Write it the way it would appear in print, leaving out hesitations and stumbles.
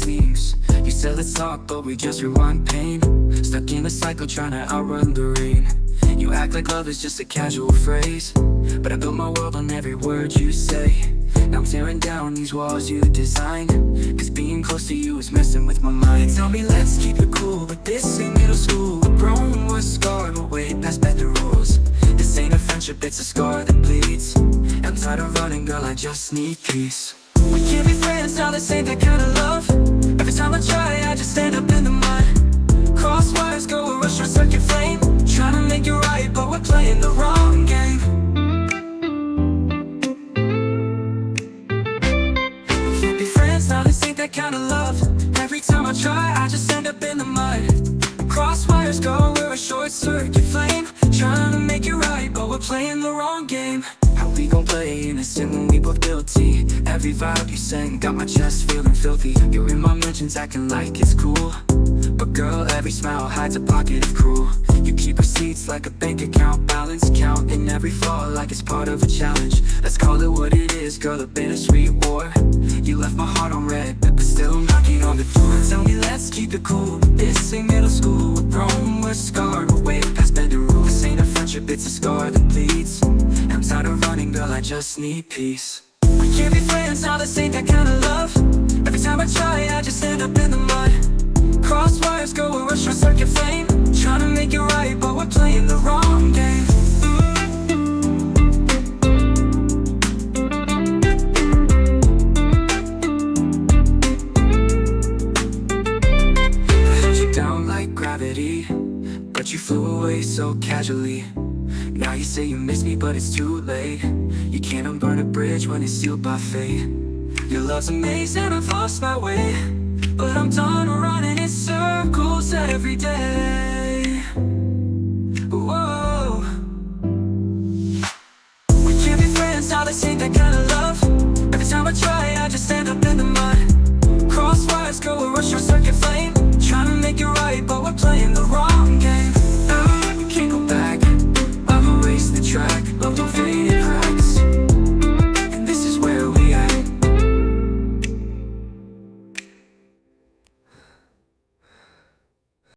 seems. You said let's talk, but we just rewind pain. Stuck in a cycle trying to outrun the rain. You act like love is just a casual phrase, but I built my world on every word you say. Now I'm tearing down these walls you designed, cause being close to you is messing with my mind. Tell me let's keep it cool, but this ain't middle school. We're grown, we're scarred, we're way past better rules. This ain't a friendship, it's a scar that bleeds. I'm tired of running, girl, I just need peace. We can't be friends now, this ain't that kind of love. Every time I try, I just end up in the mud. Crosswires go, a short circuit flame. Trying to make it right, but we're playing the wrong game. We can't be friends now, this ain't that kind of love. Every time I try, I just end up in the mud. Crosswires go, we're a short circuit flame. Trying to make it right, but we're playing the wrong game. How we gon' play innocent when we both guilty? Every vibe you sang got my chest feeling filthy. You're in my mentions acting like it's cool, but girl, every smile hides a pocket of cruel. You keep receipts like a bank account balance, counting every fall like it's part of a challenge. Let's call it what it is, girl, a bittersweet war. You left my heart on red, but still knocking on the door. Tell me let's keep it cool, this ain't middle school. We're grown, we're scarred, we're way past bending rules. This ain't a friendship, it's a scar that bleeds. I'm tired of running, girl, I just need peace. We can't be friends now, this ain't that kind of love. Every time I try, I just end up in the mud. Crosswires go, we're a short circuit flame. Trying to make it right, but we're playing the wrong game. I held you down like gravity, but you flew away so casually. Now you say you miss me, but it's too late. You can't unburn a bridge when it's sealed by fate. Your love's amazing, I've lost my way, but I'm done running in circles every day.